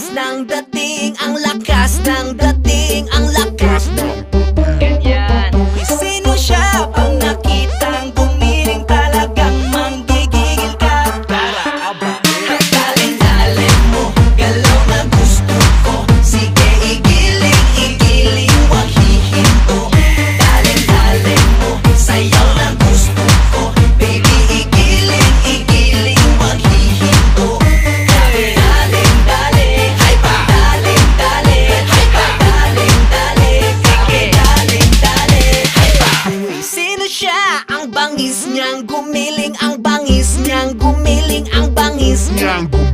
lakas ng dating, ang lakas ng dating, ang lakas ng ganyan. Sino siya pang nakitang gumiling, talagang manggigigil ka. Para abahin, galing-galing mo, galaw na gusto ko. Sige igiling, igiling, wag hihinto. Galing-galing mo, sayaw na gusto ko. Baby igiling, igiling, wag hihinto. Galing-galing, hay pa. Galing-galing, hay pa. Galing-galing, sige. Galing-galing, hay pa. Sino siya? Ang bangis niyang gumiling, ang bangis niyang gumiling, ang bangis niyang gumiling.